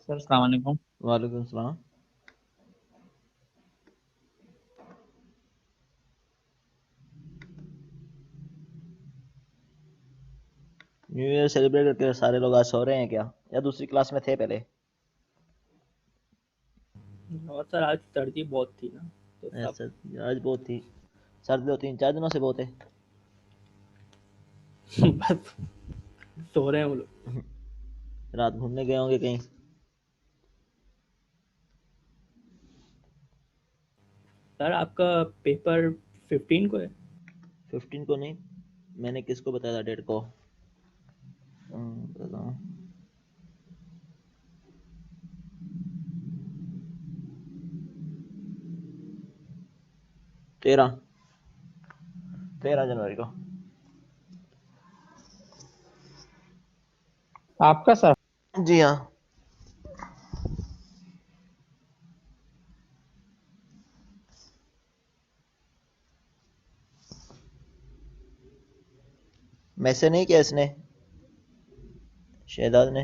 Sir अस्सलाम वालेकुम। वालेकुम सलाम। न्यू ईयर सेलिब्रेट करके सारे लोग आज सो रहे हैं क्या, या दूसरी क्लास में थे पहले? और सर आज सर्दी बहुत थी ना, तो सब ऐसा आज बहुत थी सर्दी, 2-3-4 दिनों से बहुत है। बस सो रहे हैं वो लोग। रात घूमने गए होंगे कहीं? सर आपका पेपर 15 को है। 15 को नहीं, मैंने किसको बताया था डेट को? बताओ। 13 जनवरी को। आपका सर? जी हाँ। मैसेज नहीं किया इसने, शहजाद ने?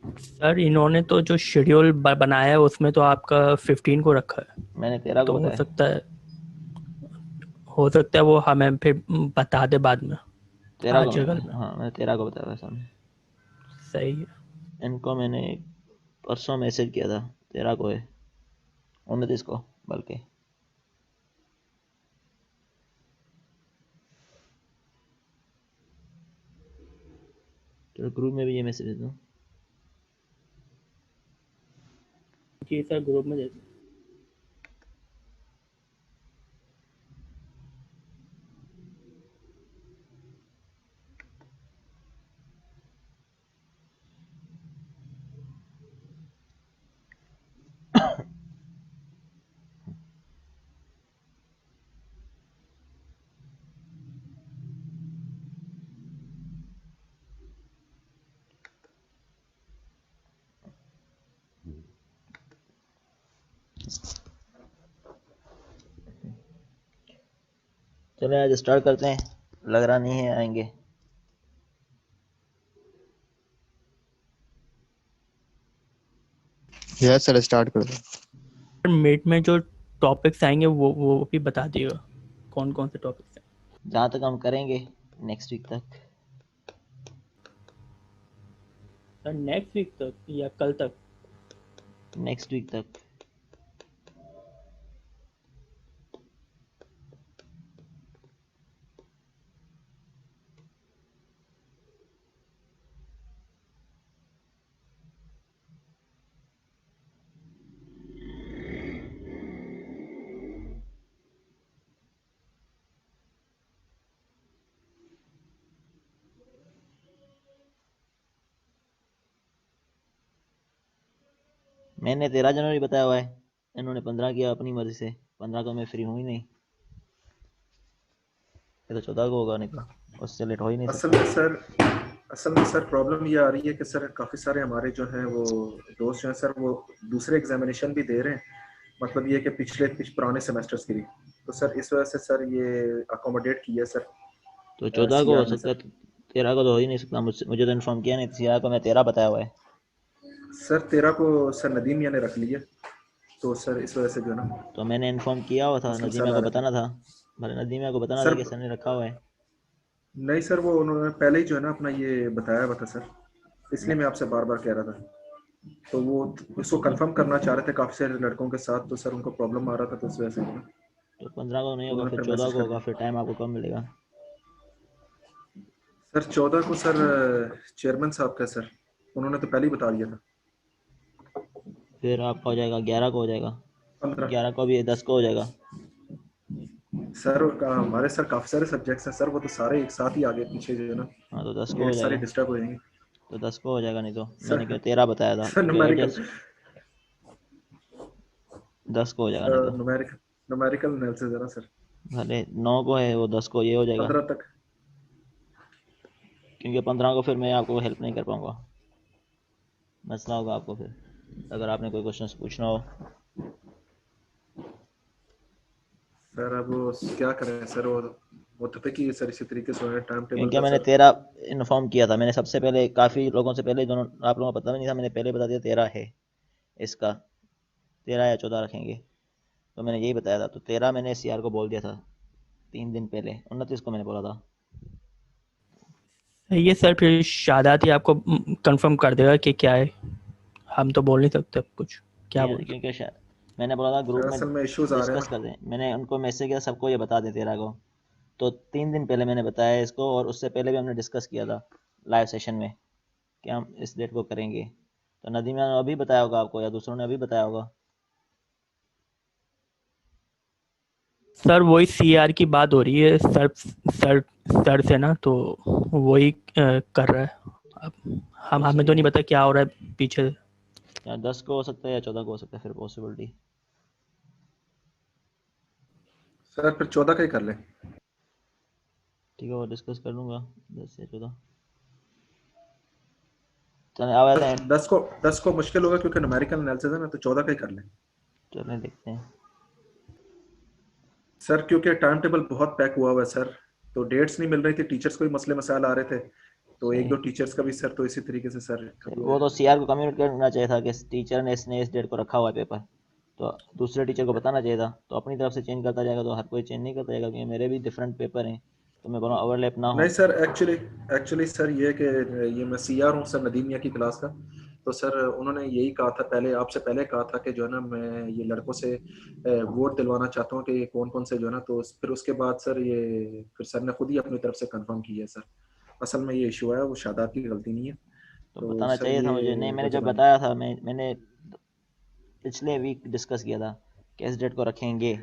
सर इन्होंने तो जो शेड्यूल बनाया है उसमें तो आपका 15 को रखा है। मैंने 13 को तो बताया। हो सकता है वो हमें फिर बता दे बाद में 13 को आर्टिकल मैंने, में। हाँ मैंने 13 को बताया था सामने। सही है। इनको मैंने परसों मैसेज किया था, 13 को है, 29 को बल्कि। तो ग्रुप में भी ये मैसेज दूँ? जी सर ग्रुप में दे दो। चलो आज स्टार्ट करते हैं, लग रहा नहीं है आएंगे। यस सर स्टार्ट कर दो। मिड में जो टॉपिक्स आएंगे वो भी बता दिएगा कौन कौन से टॉपिक्स हैं। जहाँ तक हम करेंगे नेक्स्ट वीक तक। सर नेक्स्ट वीक तक या कल तक? नेक्स्ट वीक तक। मैंने 13 जनवरी बताया हुआ है, इन्होंने 15 किया अपनी मर्जी से। 15 को मैं फ्री हूँ ही नहीं, ये तो 14 को होगा, नहीं तो उससे लेट हो ही नहीं सकता। असल में सर प्रॉब्लम ये आ रही है कि सर काफ़ी सारे हमारे जो हैं वो दोस्त जो हैं सर वो दूसरे एग्जामिनेशन भी दे रहे हैं। मतलब ये कि पुराने सेमेस्टर्स की भी, तो सर इस वजह से सर ये अकोमोडेट किया सर। तो 14 को हो सीआर ने सकता सर है, 13 को तो हो ही नहीं सकता। मुझे तो इन्फॉर्म किया नहीं, 13 को मैं 13 बताया हुआ है। सर 13 को सर नदीम मियां ने रख लिया। तो सर इस वजह से जो है ना तो मैंने इन्फॉर्म किया हुआ था, कुछ नदीमिया मसाला आ को रहा था बताना था, भले नदीमिया को बताना था सर। कि सर ने रखा हुआ है। नहीं सर, वो उन्होंने पहले ही जो है ना अपना ये बताया हुआ था सर, इसलिए न- मैं आपसे बार बार कह रहा था। तो वो इसको कंफर्म करना चाह रहे थे काफी सारे लड़कों के साथ, तो सर उनको प्रॉब्लम आ रहा था, तो इस वजह से जो है ना, तो 15 को नहीं तो होगा, उन्होंने फिर फिर 14 मैसेज को कर होगा, फिर दिया। टाइम आपको कब मिलेगा? सर 14 को सर चेयरमैन साहब का सर, उन्होंने तो पहले ही बता दिया था। फिर आपका हो जाएगा 11 को हो जाएगा, 15 11 को भी 10 को हो जाएगा। सर हमारे सर काफी सारे सब्जेक्ट्स हैं सर, वो तो सारे एक साथ ही आगे पीछे जो है ना हाँ तो 10 को हो डेट सारी जाएगा, डिस्टर्ब हो जाएंगी। तो 10 को हो जाएगा, नहीं तो मैंने सर क्या 13 बताया था, सर क्योंकि न्यूमेरिकल एडजस्ट 10 को हो जाएगा, नहीं तो न्यूमेरिकल न्यूमेरिकल एनालिसिस है ना सर, भले 9 को है वो 10 को ये हो जाएगा, 15 तक। क्योंकि 15 को फिर मैं आपको हेल्प नहीं कर पाऊंगा, मसला होगा आपको फिर, अगर आपने कोई क्वेश्चन पूछना हो। सर अब वो क्या करें सर, वो तो पे कि सर इसी तरीके से टाइम टेबल क्योंकि का मैंने सर। 13 इन्फॉर्म किया था, मैंने सबसे पहले काफ़ी लोगों से पहले, दोनों आप लोगों को पता भी नहीं था, मैंने पहले बता दिया 13 है इसका, 13 या 14 रखेंगे, तो मैंने यही बताया था, तो 13 मैंने सीआर को बोल दिया था 3 दिन पहले, 29 को मैंने बोला था। ये सर फिर शादात ही आपको कंफर्म कर देगा कि क्या है, हम तो बोल नहीं सकते अब कुछ, क्या बोल सकते। क्योंकि मैंने बोला था ग्रुप सर में असल में इश्यूज आ रहे हैं डिस्कस कर ना। दें, मैंने उनको मैसेज किया सबको ये बता दें 13 को, तो 3 दिन पहले मैंने बताया इसको, और उससे पहले भी हमने डिस्कस किया था लाइव सेशन में कि हम इस डेट को करेंगे, तो नदीमिया ने अभी बताया होगा आपको, या दूसरों ने अभी बताया होगा। सर वही सीआर की बात हो रही है सर, सर सर से ना, तो वही कर रहा है। अब तो हमें सही तो नहीं है, पता क्या हो रहा है पीछे। या 10 को हो सकता है या 14 को हो सकता है, फिर पॉसिबिलिटी। सर फिर 14 का ही कर लें। ठीक है, वो डिस्कस कर लूँगा 10 या 14। चलें आ जाते हैं, 10 को मुश्किल होगा क्योंकि न्यूमेरिकल एनालिसिस है ना, तो 14 का ही कर लें। चलें देखते हैं। सर क्योंकि टाइम टेबल बहुत पैक हुआ हुआ है सर, तो डेट्स नहीं मिल रही थी, टीचर्स को भी मसले मसाइल आ रहे थे, तो एक सही दो टीचर्स का भी सर, तो इसी तरीके से सर सही, ये वो तो सीआर को कम्युनिकेट करना चाहिए था कि टीचर ने इसने इस डेट को रखा हुआ है पेपर, तो दूसरे टीचर को बताना चाहिए था, तो अपनी तरफ से चेंज करता जाएगा तो हर कोई चेंज नहीं करता जाएगा, क्योंकि मेरे भी डिफरेंट पेपर हैं, तो मैं बोला ओवरलैप ना नहीं हो। सर, एक्चुअली एक्चुअली सर ये कि ये मैं सीआर हूँ सर नदीम मियां की क्लास का, तो सर उन्होंने यही कहा था पहले, आपसे पहले कहा था कि जो है ना मैं ये लड़कों से वोट दिलवाना चाहता हूँ कि कौन कौन से जो है ना, तो फिर उसके बाद सर ये फिर सर ने खुद ही अपनी तरफ से कंफर्म किया है सर। असल में ये इशू है, वो शादाब की गलती नहीं है, तो तो बताना सर चाहिए था मुझे, नहीं ये मैंने वजह जब बनी। बताया था, मैंने पिछले वीक डिस्कस किया था कि इस डेट को रखेंगे, तो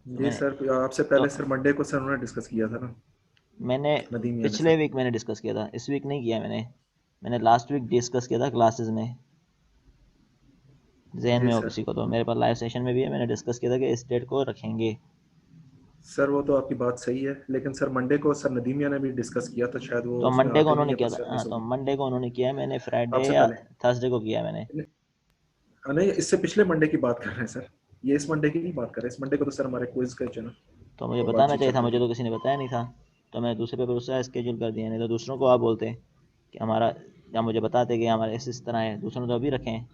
जी मैंने सर, आपसे तो पहले सर मंडे को सर उन्होंने डिस्कस किया था ना मैंने नदीम मियां ने पिछले सर। वीक मैंने डिस्कस किया था, इस वीक नहीं किया मैंने लास्ट वीक डिस्कस किया था क्लासेस में, जहन जी में हो सर। किसी को तो मेरे पास लाइव सेशन में भी है, मैंने डिस्कस किया था कि इस डेट को रखेंगे। सर वो तो आपकी बात सही है, लेकिन सर मंडे को सर नदीम मियां ने भी डिस्कस किया, तो शायद वो तो उसमें मंडे को आगे नहीं उन्होंने या किया फिर था, शायद हाँ मिस तो होगी मंडे को उन्होंने किया है, मैंने फ्राइडे आपसे या पहले। थर्सडे को किया मैंने। नहीं, इससे पिछले मंडे की बात कर रहे हैं सर, ये इस मंडे की नहीं बात कर रहे, इस मंडे को तो सर हमारे क्विज का जो है ना तो मुझे वो बताना बातचीत चाहिए चल था, रही मुझे थी। तो किसी ने बताया नहीं था, तो मैंने दूसरे पेपर उससे स्केड्यूल कर दिया, नहीं तो दूसरों को आप बोलते कि हमारा, या मुझे बताते कि हमारे इस तरह है, दूसरों ने तो अभी रखे हैं।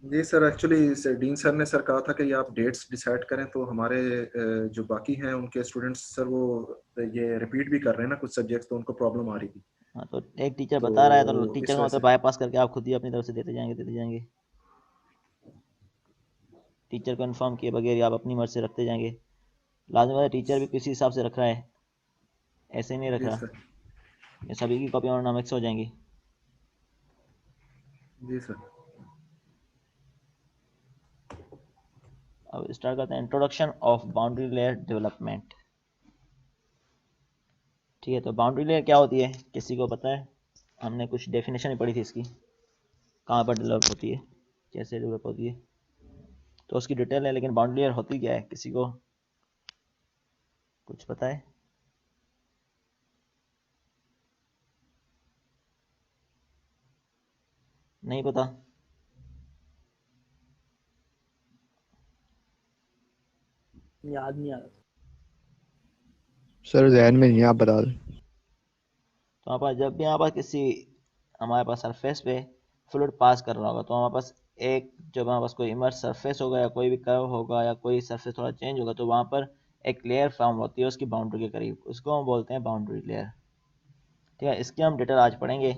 जी sir, actually sir dean sir ने सर कहा था कि ये आप डेट्स डिसाइड करें, तो हमारे जो बाकी हैं उनके स्टूडेंट्स सर वो ये रिपीट भी कर रहे हैं ना कुछ सब्जेक्ट्स, तो उनको प्रॉब्लम आ रही थी, हाँ तो एक टीचर बता रहा है, तो तो टीचर इस का वजह मतलब से। बाईपास करके आप खुद ही अपनी तरफ से देते जाएंगे, टीचर को इन्फॉर्म किए बगैर ही आप अपनी मर्जी से रखते जाएंगे, लाजमी बात है टीचर भी किसी हिसाब से रख रहा है, ऐसे ही नहीं रख जी रहा, सर। ये सभी की कॉपी और मिक्स हो जाएंगी। जी सर। अब स्टार्ट करते हैं, introduction of boundary layer development. ठीक है, तो बाउंड्री लेयर क्या होती है, किसी को पता है? हमने कुछ डेफिनेशन ही पढ़ी थी इसकी, कहाँ पर डेवलप होती है, कैसे डेवलप होती है, तो उसकी डिटेल है, लेकिन बाउंड्री लेयर होती क्या है, किसी को कुछ पता है? नहीं पता? याद नहीं आ रहा। सर जहन में नहीं है, आप बता दें। तो हमारे पास जब भी हमारे पास सरफेस पे फ्लूइड पास कर रहा होगा, तो हमारे पास एक जब हमारे पास कोई इमर्स सरफेस होगा या कोई भी कर्व होगा या कोई सरफेस थोड़ा चेंज होगा तो वहाँ पर एक लेयर फॉर्म होती है उसकी बाउंड्री के करीब, उसको हम बोलते हैं बाउंड्री लेयर। ठीक है, इसकी हम डिटेल आज पढ़ेंगे।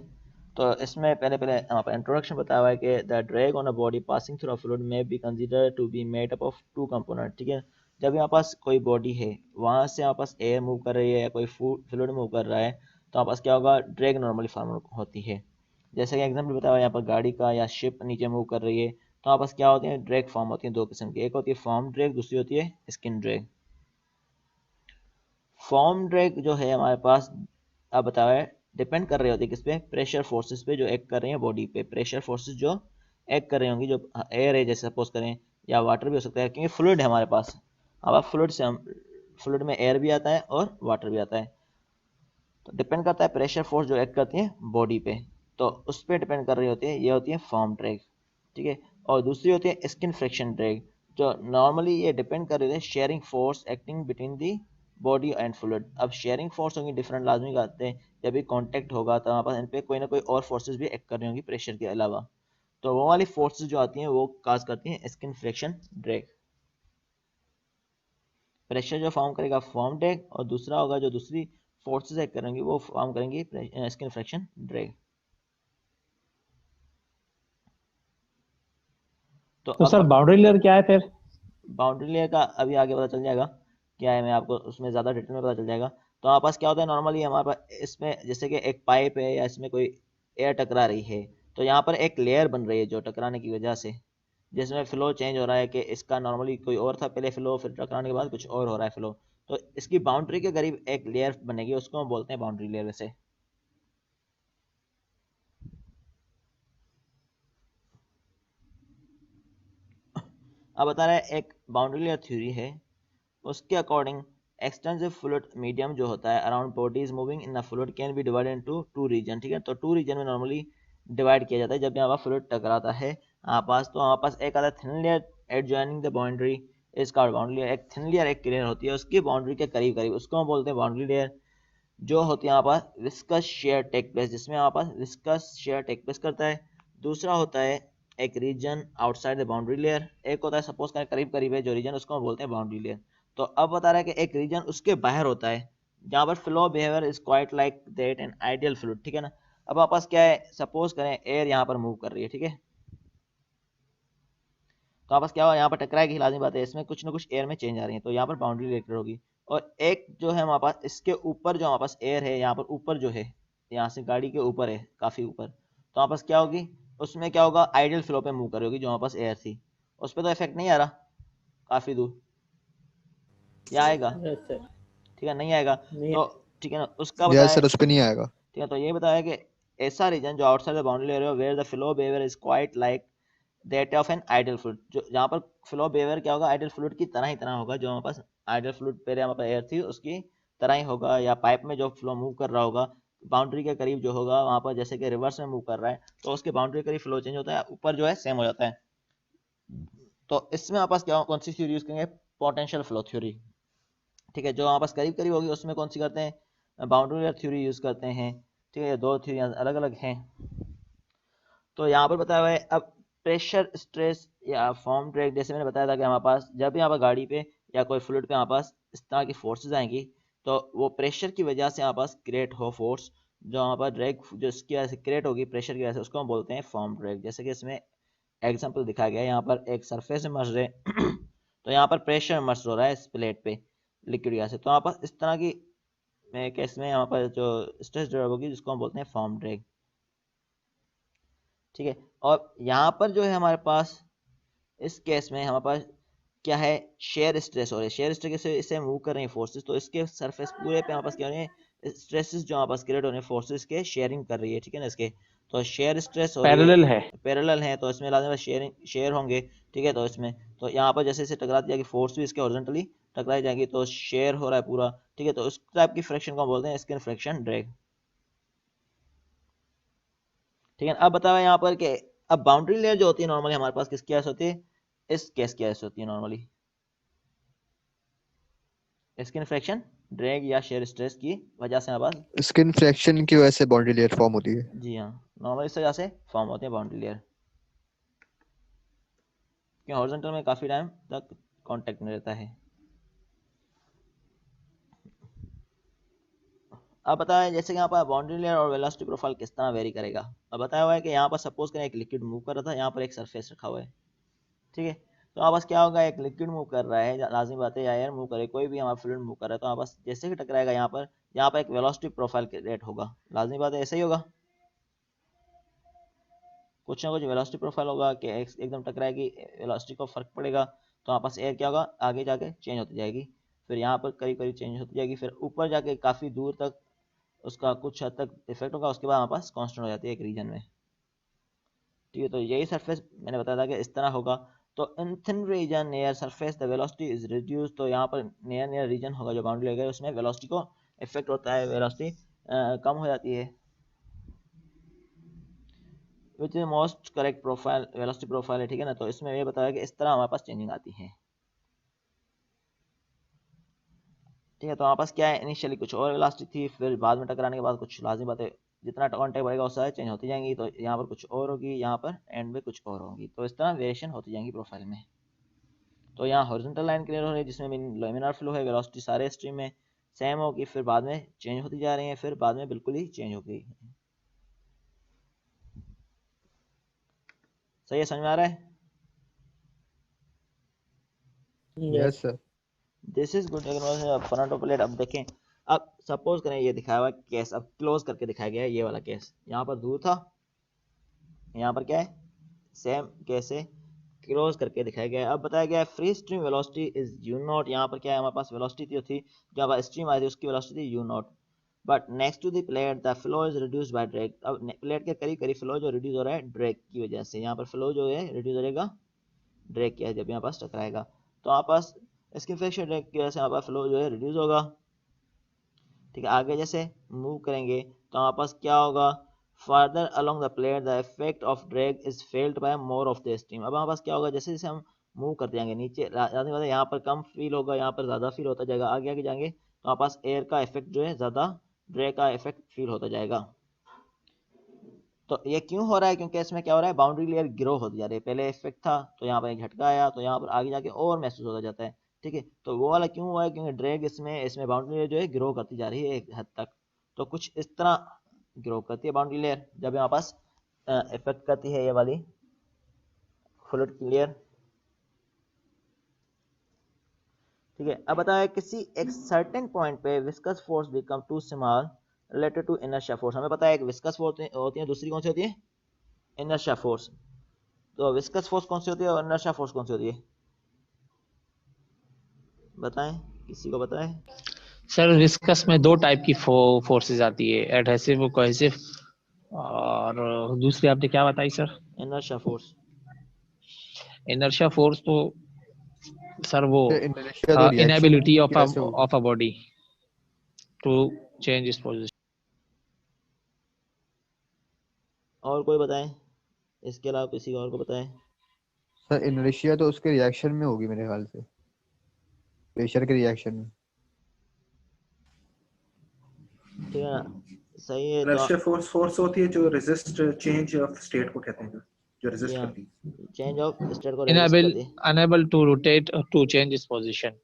तो इसमें पहले पहले हमारे पास इंट्रोडक्शन बताया हुआ है कि the drag on a body passing through a fluid में be consider to be made up of two component. ठीक है, जब हमारे पास कोई बॉडी है वहाँ से हमारे पास एयर मूव कर रही है या कोई फ्लूइड मूव कर रहा है तो हमारे पास क्या होगा, ड्रैग नॉर्मली फॉर्म होती है। जैसे कि एग्जाम्पल बताया हुआ है यहाँ पर गाड़ी का या शिप नीचे मूव कर रही है तो हमारे पास क्या होती है, ड्रैग फॉर्म होती है दो किस्म की, एक होती है फॉर्म ड्रैग, दूसरी होती है स्किन ड्रैग। फॉर्म ड्रैग जो है हमारे पास अब बताया है डिपेंड कर रही होती है किस पे, प्रेशर फोर्सेस पे जो एक्ट कर रही हैं बॉडी पे, प्रेशर फोर्सेस जो एक्ट कर रही होंगी, जो एयर है जैसे सपोज करें या वाटर भी हो सकता है क्योंकि फ्लूइड है हमारे पास। अब फ्लूइड से हम फ्लूइड में एयर भी आता है और वाटर भी आता है, तो डिपेंड करता है प्रेशर फोर्स जो एक्ट करती है बॉडी पे, तो उस पर डिपेंड कर रही होती है, ये होती है फॉर्म ड्रैग। ठीक है, और दूसरी होती है स्किन फ्रिक्शन ड्रैग, जो नॉर्मली ये डिपेंड कर रही है sharing force acting between the body and fluid. अब शेयरिंग फोर्स होंगी डिफरेंट लाजमी करते हैं, जब भी कांटेक्ट होगा तो हमारे पास इन पे कोई ना कोई और फोर्सेस भी एक्ट कर रही होंगी प्रेशर के अलावा, तो वो वाली फोर्सेस जो आती हैं वो काज करती हैं स्किन फ्रिक्शन ड्रैग। प्रेशर जो फॉर्म करेगा फॉर्म ड्रैग और दूसरा होगा जो दूसरी फोर्सेस एक्ट करेंगी वो फॉर्म करेंगी स्किन फ्रिक्शन ड्रैग। तो तो सर अब बाउंड्री लेयर क्या है फिर? बाउंड्री लेयर का अभी आगे पता चल जाएगा क्या है, मैं आपको उसमें ज़्यादा डिटेल में पता चल जाएगा। तो हमारे पास क्या होता है नॉर्मली, हमारे पास इसमें जैसे कि एक पाइप है या इसमें कोई एयर टकरा रही है तो यहाँ पर एक लेयर बन रही है जो टकराने की वजह से, जिसमें फ्लो चेंज हो रहा है कि इसका नॉर्मली कोई और था पहले फ्लो, फिर टकराने के बाद कुछ और हो रहा है फ्लो, तो इसकी बाउंड्री के करीब एक लेयर बनेगी, उसको हम बोलते हैं बाउंड्री लेयर। वैसे अब बता रहा है एक बाउंड्री लेयर थ्योरी है, उसके अकॉर्डिंग एक्सटेंसिव फ्लूइड मीडियम जो होता है around bodies moving in the fluid can be divided into two region. ठीक है, तो टू रीजन में नॉर्मली डिवाइड किया जाता है जब यहाँ फ्लूइड टकराता है हमारे पास, तो हमारे पास एक आता है thin layer adjoining the boundary, इसका बाउंड्री लेयर, एक थिन लेयर एक लेयर होती है उसकी बाउंड्री के करीब करीब, उसको हम बोलते हैं बाउंड्री लेयर, जो होती है हमारे पास विस्कस शेयर टेक प्लेस, जिसमें हमारे पास विस्कस शेयर टेक प्लेस करता है। दूसरा होता है एक region outside the boundary layer, एक होता है सपोज करें करीब करीब है जो रीजन, उसको हम बोलते हैं बाउंड्री लेयर। तो अब बता रहा है कि एक रीजन उसके बाहर होता है जहाँ पर flow behaviour is quite like that N ideal fluid. ठीक है ना, अब हमारे पास क्या है, सपोज करें एयर यहाँ पर मूव कर रही है, ठीक है, तो आपस क्या हुआ, यहाँ पर टकराएगी, लाजमी बात है, इसमें कुछ ना कुछ एयर में चेंज आ रही है तो यहाँ पर बाउंड्री लेयर होगी। और एक जो है हमारे पास इसके ऊपर जो हमारे पास एयर है, यहाँ पर ऊपर जो है, यहाँ से गाड़ी के ऊपर है काफ़ी ऊपर, तो हमारे पास क्या होगी, उसमें क्या होगा, आइडियल फ्लो पे मूव कर रही होगी, जो हमारे पास एयर थी उस पर तो इफेक्ट नहीं आ रहा काफ़ी दूर, या आएगा? ठीक है, नहीं आएगा। तो ठीक है ना, उसका यस बताया, सर, उस पे नहीं आएगा। ठीक है, तो ये बताया कि ऐसा रीजन जो आउटसाइड द बाउंड्री लेयर है where the flow behaviour is quite like that of an ideal fluid, जो जहाँ पर फ्लो बिहेवियर क्या होगा, आइडियल फ्लूइड की तरह ही तरह होगा, जो हमारे पास आइडियल फ्लूइड पहले हमारे पास एयर थी उसकी तरह ही होगा, या पाइप में जो फ्लो मूव कर रहा होगा बाउंड्री के करीब जो होगा वहाँ पर, जैसे कि रिवर्स में मूव कर रहा है तो उसके बाउंड्री के करीब फ्लो चेंज होता है, ऊपर जो है सेम हो जाता है। तो इसमें हमारे पास क्या कौन सी थ्योरी यूज करेंगे, पोटेंशियल फ्लो थ्योरी। ठीक है, जो हमारे पास करीब करीब होगी उसमें कौन सी करते हैं, बाउंड्री लेयर थ्योरी यूज करते हैं। ठीक है, ये दो थ्योरी अलग अलग हैं। तो यहाँ पर बताया हुआ है अब प्रेशर स्ट्रेस या फॉर्म ड्रैग, जैसे मैंने बताया था कि हमारे पास जब भी यहाँ पर गाड़ी पे या कोई फ्लूइड पे हमारे पास इस तरह की फोर्सेस आएंगी तो वो प्रेशर की वजह से हमारे पास क्रिएट हो फोर्स, जो हमारे पास ड्रैग जो इसकी वजह से क्रिएट होगी प्रेशर की वजह से, उसको हम बोलते हैं फॉर्म ड्रैग। जैसे कि इसमें एग्जाम्पल दिखाया गया है, यहाँ पर एक सरफेस में मर रहे तो यहाँ पर प्रेशर मर्ज हो रहा है इस प्लेट पे लिक्विड गैस से, तो यहाँ पर इस तरह की केस में यहाँ पर जो स्ट्रेस ड्रॉप होगी जिसको हम बोलते हैं फॉर्म ड्रैग। ठीक है, और यहाँ पर जो है हमारे पास इस केस में हमारे पास क्या है, शेयर स्ट्रेस हो रही है, शेयर स्ट्रेस से इसे मूव कर रही है फोर्सेस, तो इसके सरफेस पूरे पे हमारे पास क्या हो रहे हैं, स्ट्रेसेस जो हमारे पास क्रिएट हो रहे हैं फोर्सेस के शेयरिंग कर रही है। ठीक है ना, इसके तो शेयर स्ट्रेस हो रही पैरेलल है। पैरेलल है तो इसमें लाजमी शेयर होंगे। ठीक है, तो इसमें तो यहाँ पर जैसे इसे टकराती जाएगी फोर्स भी इसके हॉरिजॉन्टली टकराई जाएगी तो शेयर हो रहा है पूरा। ठीक है, तो उस टाइप की फ्रिक्शन को बोलते हैं स्किन फ्रिक्शन ड्रैग। ठीक है, अब बताओ यहाँ पर कि अब बाउंड्री लेयर जो होती है नॉर्मली हमारे पास किसकी वजह से होती है, इस केस की वजह से होती है नॉर्मली, स्किन फ्रिक्शन ड्रैग या शेयर स्ट्रेस की वजह से हमारे पास, स्किन फ्रैक्शन की वजह से बाउंड्री लेयर फॉर्म होती है। जी हाँ, नॉर्मली इस वजह से फॉर्म होते हैं बाउंड्री लेयर। क्योंकि हॉरिजॉन्टल में काफ़ी टाइम तक कांटेक्ट में रहता है। अब बताया जैसे कि यहाँ पर बाउंड्री लेयर और वेलोसिटी प्रोफाइल किस तरह वेरी करेगा। अब बताया हुआ है कि यहाँ पर सपोज करें एक लिक्विड मूव कर रहा था, यहाँ पर एक सरफेस रखा हुआ है, ठीक है। तो यहाँ पास क्या होगा, एक लिक्विड मूव कर रहा है, लाजमी बात है, या एयर मूव करे, कोई भी हमारा फ्लूइड मूव कर रहा है, तो यहाँ पास जैसे ही टकराएगा यहाँ पर एक वेलोसिटी प्रोफाइल क्रिएट होगा, लाजमी बात है ऐसे ही होगा, कुछ ना कुछ वेलोसिटी प्रोफाइल होगा कि एकदम टकराएगी, वेलोसिटी को फर्क पड़ेगा, तो यहाँ पास एयर क्या होगा, आगे जाके चेंज होती जाएगी, फिर यहाँ पर करीब करीब चेंज होती जाएगी, फिर ऊपर जाके काफ़ी दूर तक उसका कुछ हद तक इफेक्ट होगा, उसके बाद हमारे पास कांस्टेंट हो जाती है एक रीजन में, ठीक है। तो यही सरफेस मैंने बताया था कि इस तरह होगा। तो in thin region near surface the velocity is reduce, तो यहाँ पर नियर नियर रीजन होगा जो बाउंड्री लगे उसमें वेलोसिटी को इफेक्ट होता है, वेलोसिटी कम हो जाती है। Which is most correct profile velocity profile है, ठीक है ना। तो इसमें ये बताया कि इस तरह हमारे पास चेंजिंग आती है, ठीक है। तो हमारे पास क्या है, इनिशियली कुछ और वेलोसिटी थी, फिर बाद में टकराने के बाद कुछ, लाजिम बात है जितना कॉन्टेक्ट बढ़ेगा उससे चेंज होती जाएंगी, तो यहाँ पर कुछ और होगी, यहाँ पर एंड में कुछ और होगी, तो इस तरह वेरिएशन होती जाएंगी प्रोफाइल में। तो यहाँ हॉरिजॉन्टल लाइन क्लियर हो रही है जिसमें लैमिनार फ्लो है, वेलोसिटी सारे स्ट्रीम में सेम होगी, फिर बाद में चेंज होती जा रही है, फिर बाद में बिल्कुल ही चेंज हो गई। सही है, समझ में आ रहा है? Yes sir. This is good front of plate. अब देखें, अब सपोज करें ये दिखाया हुआ केस, अब क्लोज करके दिखाया गया है ये वाला केस, यहाँ पर दूर था, यहाँ पर क्या है सेम केस है, क्लोज करके दिखाया गया है। अब बताया गया है free stream velocity is you not, यहाँ पर क्या है हमारे पास वेलोसिटी थी जो हमारे स्ट्रीम आई थी उसकी वेलोसिटी थी u naught, but next to the plate the flow is reduced by drag. अब प्लेट के करीब करीब फ्लो जो रिड्यूस हो रहा है ड्रैग की वजह से, यहाँ पर फ्लो जो है रिड्यूस हो जाएगा ड्रैग किया जब यहाँ पास टकराएगा, तो यहाँ पास इसकी फ्रिक्शन ड्रैग की वजह से यहाँ पास फ्लो जो है रिड्यूस होगा, ठीक है। आगे जैसे मूव करेंगे तो हमारे पास क्या होगा, further along the plate the effect of drag is felt by more of the stream. अब हमारे पास क्या होगा, जैसे जैसे हम मूव करते जाएंगे नीचे, यहाँ पर कम फील होगा, यहाँ पर ज़्यादा फील होता जाएगा, आगे आगे जाएंगे तो हमारे पास एयर का इफेक्ट जो है ज़्यादा, ड्रैग का इफेक्ट फील होता जाएगा। तो ये क्यों हो रहा है, क्योंकि इसमें क्या हो रहा है, बाउंड्री लेयर ग्रो होती जा रही है, पहले इफेक्ट था तो यहाँ पर एक झटका आया, तो यहाँ पर आगे जाके और महसूस होता जाता है, ठीक है। तो वो वाला क्यों हुआ है, क्योंकि ड्रैग इसमें बाउंड्री लेयर जो है ग्रो करती जा रही है एक हद तक, तो कुछ इस तरह ग्रो करती है बाउंड्री लेयर जब यहाँ पास इफेक्ट करती है ये वाली फ्लूइड लेयर, ठीक है। अब बताया किसी एक सर्टेन पॉइंट पे viscous force become too small related to inertia force. हमें पता है एक विस्कस फोर्स होती है, दूसरी कौन सी होती है, इनर्शिया फोर्स। तो विस्कस फोर्स कौन सी होती है और इनर्शिया फोर्स कौन सी होती है, बताएं, किसी को बताएं। सर विस्कस में दो टाइप की फोर्सेस आती है, एडहेसिव और कोहेसिव, और दूसरी आपने क्या बताई sir, inertia force. Inertia force तो सर वो इनर्शिया तो रिएक्शन इनएबिलिटी की वजह से होगी। Of a body to change its position. और कोई बताएं, इसके अलावा किसी और को बताएं। सर इनर्शिया तो उसके रिएक्शन में होगी मेरे ख्याल से, प्रेशर के रिएक्शन में। ठीक है ना, सही है। तो इनर्शिया फोर्स होती है जो रेजिस्ट चेंज ऑफ स्टेट को कहते हैं, जो रेजिस्ट करती है, चेंज ऑफ स्टेट को रेजिस्ट करती है, unable to rotate to change its position.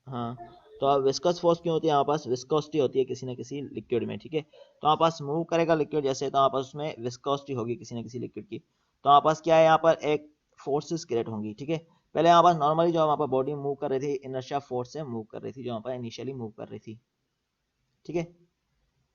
हाँ। तो अब विस्कस फोर्स क्यों होती है, हमारे पास विस्कोसिटी होती है किसी न किसी लिक्विड में, ठीक है। तो हमारे पास मूव करेगा लिक्विड जैसे, तो हमारे पास उसमें विस्कोसिटी होगी किसी न किसी लिक्विड की, तो हमारे पास क्या है, यहाँ पर एक फोर्सेस क्रिएट होंगी, ठीक है। पहले हमारे पास नॉर्मली जो हमारे पास बॉडी मूव कर रही थी इनर्शिया फोर्स से मूव कर रही थी, जो हमारे पास इनिशियली मूव कर रही थी, ठीक है।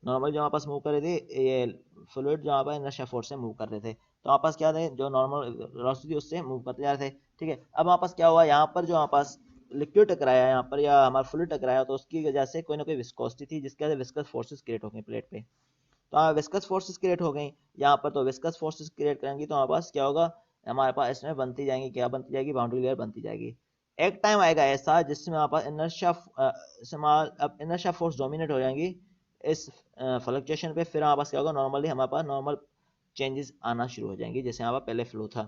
नॉर्मली जो हमारे पास मूव कर रहे थे ये फ्लूइड जो हमारे पास इनर्शिया फोर्स से मूव कर रहे थे, तो हमारे पास क्या थे, जो नॉर्मल वेलोसिटी उससे मूव करते जा रहे थे, ठीक है। अब हमारे पास क्या हुआ, यहाँ पर जो हमारे पास लिक्विड टकराया यहाँ पर या हमारा फ्लूइड टकराया, तो उसकी वजह से कोई ना कोई विस्कोसिटी थी जिसकी वजह से विस्कस फोर्सेस क्रिएट हो गई प्लेट पे, तो विस्कस फोर्सेस क्रिएट हो गई यहाँ पर। तो विस्कस फोर्सेस क्रिएट करेंगी तो हमारे पास क्या होगा, हमारे पास इसमें बनती जाएंगी, क्या बनती जाएगी, बाउंड्री लेयर बनती जाएगी। एक टाइम आएगा ऐसा जिसमें हमारे पास इनर्शिया फोर्स डोमिनेट हो जाएंगी इस फ्लक्चुएशन पे, फिर हमारे पास क्या होगा, नॉर्मली हमारे पास नॉर्मल चेंजेस आना शुरू हो जाएंगी जैसे हमारा पहले फ्लो था।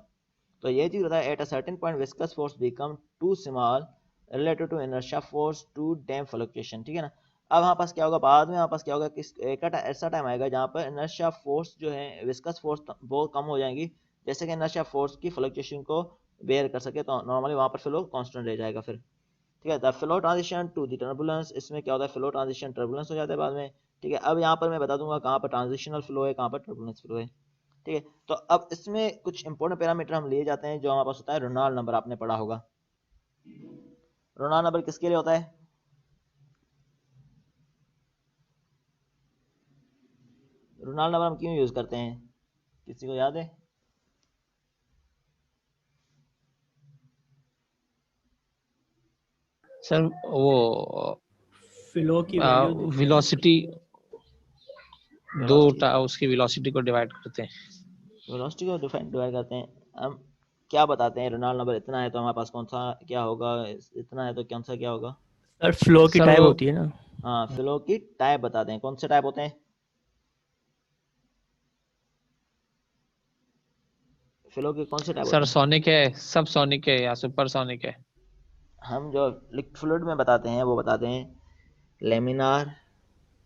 तो ये चीज होता है, at a certain point viscous force become too small related to inertia force to damp fluctuation, ठीक है ना। अब हमारे पास क्या होगा, बाद में हमारे पास क्या होगा कि एक ऐसा टाइम आएगा जहाँ पर इनर्शिया फोर्स जो है विस्कस फोर्स बहुत कम हो जाएंगी, जैसे कि इनर्शिया फोर्स की फ्लक्चुएशन को बेयर कर सके, तो नॉर्मली वहाँ पर फ्लो कांस्टेंट रह जाएगा फिर। ठीक है, the flow transition to the turbulence, इसमें क्या होता है, फ्लो ट्रांजिशन टर्बुलेंस हो जाता है बाद में। ठीक है, अब यहाँ पर मैं बता दूंगा कहाँ पर ट्रांजिशनल फ्लो है, कहाँ पर टर्बुलेंस फ्लो है। ठीक है, तो अब इसमें कुछ इंपॉर्टेंट पैरामीटर हम लिए जाते हैं जो हमारे पास होता है रेनॉल्ड नंबर, आपने पढ़ा होगा। रेनॉल्ड नंबर किसके लिए होता है? रेनॉल्ड नंबर हम क्यों यूज करते हैं, किसी को याद है? सर वो फ्लो की वैल्यू वेलोसिटी, वेलोसिटी, उसकी वेलोसिटी को डिवाइड करते हैं। वेलोसिटी को डिवाइड करते हैं। हम क्या बताते हैं, रेनॉल्ड नंबर इतना है तो हमारे पास कौन सा क्या होगा, इतना है तो कौन सा क्या होगा? सर फ्लो की सर टाइप वो होती है ना। हाँ, फ्लो की टाइप बताते हैं। कौन से टाइप होते हैं फ्लो के, कौन से टाइप सर होते हैं? सोनिक है, सब सोनिक है या सुपर सोनिक है? हम जो लिक्विड फ्लूइड में बताते हैं वो बताते हैं लेमिनार,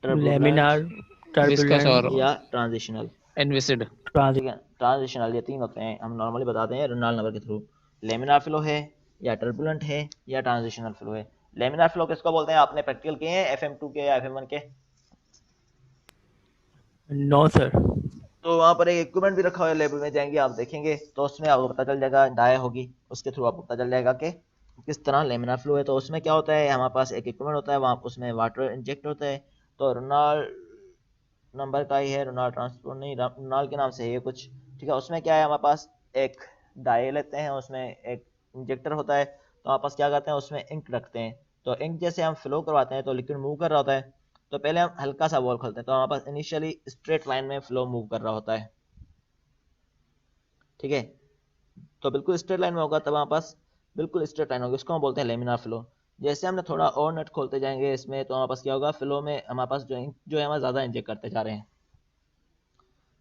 टर्बुलेंट लेमिनार, विस्कस और टर्बुलेंट, या ट्रांजिशनल। एनविसिड। ट्रांस। ठीक है, ट्रांजिशनल, ये तीन होते हैं, हम नॉर्मली बताते हैं रेनॉल्ड नंबर के थ्रू। लेमिनार फ्लो है या टर्बुलेंट है या ट्रांजिशनल फ्लो है। लेमिनार फ्लो किसको बोलते हैं, आपने प्रैक्टिकल किए हैं FM2 के या FM1 के? No sir. तो वहाँ पर एक इक्विपमेंट भी रखा हुआ है, लेब में जाएंगे आप देखेंगे तो उसमें आपको पता चल जाएगा, डाया होगी उसके थ्रू आपको पता चल जाएगा कि किस तरह लेमिनार फ्लो है। तो उसमें क्या होता है, हमारे पास एक इक्विपमेंट होता है, वहाँ उसमें वाटर इंजेक्ट होता है। तो रेनॉल्ड नंबर का ही है, रेनॉल्ड ट्रांसपोर्ट नहीं, रेनॉल्ड के नाम से है ये कुछ। ठीक है, उसमें क्या है, हमारे पास एक डाई लेते हैं, उसमें एक इंजेक्टर होता है, तो हमारे पास क्या करते हैं, उसमें इंक रखते हैं। तो इंक जैसे हम फ्लो करवाते हैं तो लिक्विड मूव कर रहा होता है, तो पहले हम हल्का सा वॉल खोलते हैं, तो हमारे पास इनिशियली स्ट्रेट लाइन में फ्लो मूव कर रहा होता है। ठीक है, तो बिल्कुल स्ट्रेट लाइन में होगा, तब हमारे पास बिल्कुल स्ट्रेट लाइन होगी, उसको हम बोलते हैं लेमिनार फ्लो। जैसे हमने थोड़ा और नट खोलते जाएंगे इसमें, तो हमारे पास क्या होगा, फ्लो में हमारे पास जो है हमारे ज़्यादा इंजेक्ट करते जा रहे हैं,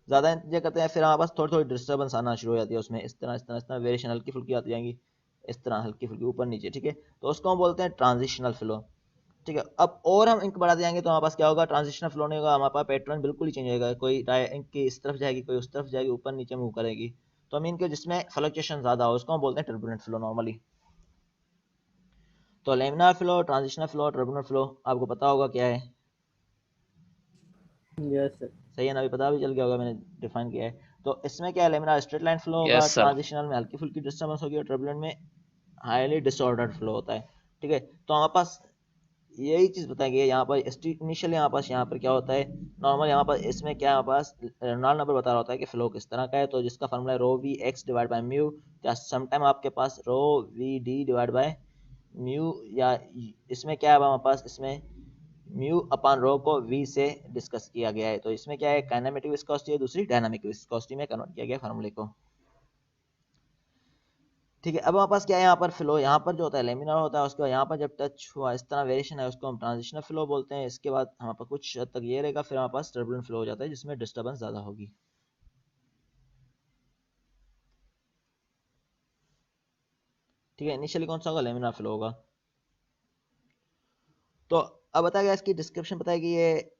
ज़्यादा इंजेक्ट करते हैं, फिर हमारे पास थोड़ी थोड़ी डिस्टर्बेंस आना शुरू हो जाती है उसमें, इस तरह वेरिएशन हल्की फुल्की आती जाएंगी, इस तरह हल्की फुल्की ऊपर नीचे। ठीक है, तो उसको हम बोलते हैं ट्रांजिशनल फ्लो। ठीक है, अब और हम इंक बढ़ाते जाएंगे तो हमारे पास क्या होगा, ट्रांजिशनल फ्लो नहीं होगा, हमारे पास पैटर्न बिल्कुल ही चेंज होगा, कोई इंक की इस तरफ जाएगी, कोई उस तरफ जाएगी, ऊपर नीचे मूव करेगी। तो मीन के जिसमें फ्लक्चुएशन ज़्यादा हो उसको हम बोलते हैं टर्बुलेंट फ्लो नॉर्मली। तो laminar flow, transitional flow, turbulent flow आपको पता होगा क्या है, यस सर। सही है ना, अभी पता भी चल गया होगा, मैंने डिफाइन किया है। तो इसमें क्या है, लेमिनार स्ट्रेट लाइन फ्लो होगा, यस सर। ट्रांजिशनल में हल्की फुल्की डिस्टर्बेंस होगी, और टर्बुलेंट में हाईली डिसऑर्डर्ड फ्लो होता है। ठीक है, तो हमारे पास यही चीज़ बताएंगे यहाँ पर इनिशियली हमारे पास यहाँ पर क्या होता है, नॉर्मल यहाँ पर इसमें क्या हमारे पास रेनॉल्ड नंबर बता रहा होता है कि फ्लो किस तरह का है, तो जिसका फॉर्मूला है rho V X divide by mu, या समटाइम आपके पास rho V D divide by mu, या इसमें क्या है हमारे पास, इसमें म्यू अपान रो को वी से डिस्कस किया गया है। तो इसमें क्या है, काइनेमेटिक विस्कोसिटी है, दूसरी डायनामिक विस्कोसिटी में कन्वर्ट किया गया फार्मूले को। ठीक है, अब हमारे पास क्या है, यहाँ पर फ्लो, यहाँ पर जो होता है लेमिनार होता है, उसके बाद यहाँ पर जब टच हुआ इस तरह वेरिएशन है उसको हम ट्रांजिशनल फ्लो बोलते हैं। इसके बाद हमारे पास कुछ हद तक ये रहेगा, फिर हमारे पास टर्बुलेंट फ्लो हो जाता है जिसमें डिस्टर्बेंस ज़्यादा होगी। ठीक है, इनिशियली कौन सा होगा, लेमिनार फ्लो होगा। तो अब बताया गया, इसकी डिस्क्रिप्शन बताया कि ये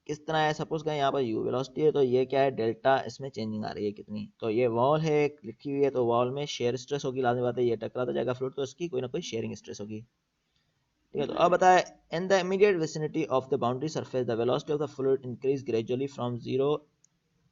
किस तरह है। सपोज करें यहाँ पर यू वेलोसिटी है, तो ये क्या है, डेल्टा, इसमें चेंजिंग आ रही है कितनी, तो ये वॉल है एक लिखी हुई है, तो वॉल में शेयर स्ट्रेस होगी, लाजमी बात है, ये टकराता जाएगा फ्लूइड, तो इसकी कोई ना कोई शेयरिंग स्ट्रेस होगी। ठीक है, तो अब बताए, in the immediate vicinity of the boundary surface the velocity of the fluid increase gradually from zero.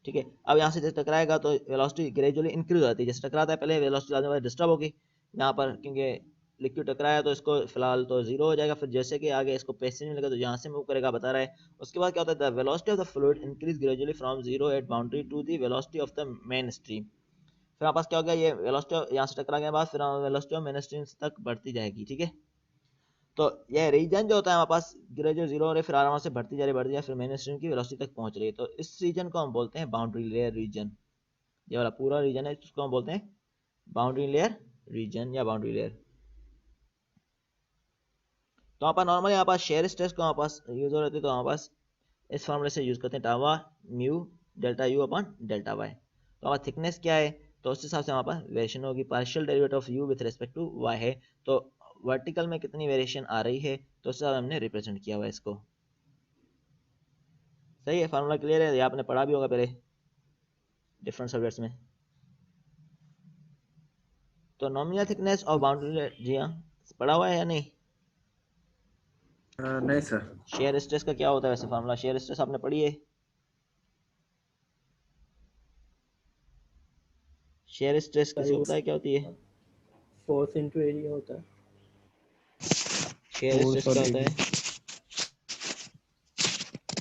ठीक है, अब यहाँ से जैसे टकराएगा तो वेलोसिटी ग्रेजुअली इंक्रीज हो जाती है, जैसे टकराता है पहले वेलोसिटी लाजमी डिस्टर्ब होगी यहाँ पर, क्योंकि लिक्विड टकराया तो इसको फिलहाल तो जीरो हो जाएगा, फिर जैसे कि आगे इसको पैसे नहीं लगा तो यहाँ से मूव करेगा बता रहा है। उसके बाद क्या होता है, the velocity of the fluid increase gradually from zero at boundary to the velocity of the main stream. फिर हमारे पास क्या हो गया, ये वेलोसिटी यहाँ से टकरा के बाद फिर वेलोसिटी ऑफ मेन स्ट्रीम तक बढ़ती जाएगी। ठीक है, तो ये रीजन जो होता है हमारे पास ग्रेजुअल जीरो हो रही है, फिर आराम से बढ़ती जा रही फिर मेन स्ट्रीम की वेलोसिटी तक पहुंच रही है, तो इस रीजन को हम बोलते हैं बाउंड्री लेयर रीजन। ये वाला पूरा रीजन है जिसको हम बोलते हैं बाउंड्री लेयर रीजन या बाउंड्री लेयर। तो वहाँ पर नॉर्मली यहाँ पास शेयर स्ट्रेस को हमारे पास यूज हो रही है, तो हमारे पास इस फॉर्मूले से यूज करते हैं, tau mu delta u upon delta y. तो हमारा थिकनेस क्या है, तो उस हिसाब से हमारे पास वेरिएशन होगी, partial derivative of u with respect to y है, तो वर्टिकल में कितनी वेरिएशन आ रही है, तो उस हिसाब से हमने रिप्रेजेंट किया हुआ है इसको। सही है, फार्मूला क्लियर है, ये आपने पढ़ा भी होगा पहले डिफरेंट सब्जेक्ट्स में। तो nominal thickness of boundary layer, जी हाँ पढ़ा हुआ है या नहीं? नहीं सर। शेयर स्ट्रेस का क्या होता है वैसे फार्मूला? शेयर स्ट्रेस आपने पढ़ी है? शेयर स्ट्रेस किसी को पता है क्या होती है? फोर्स इनटू एरिया होता है। शेयर स्ट्रेस फोर्स और क्या होता है? एरिया।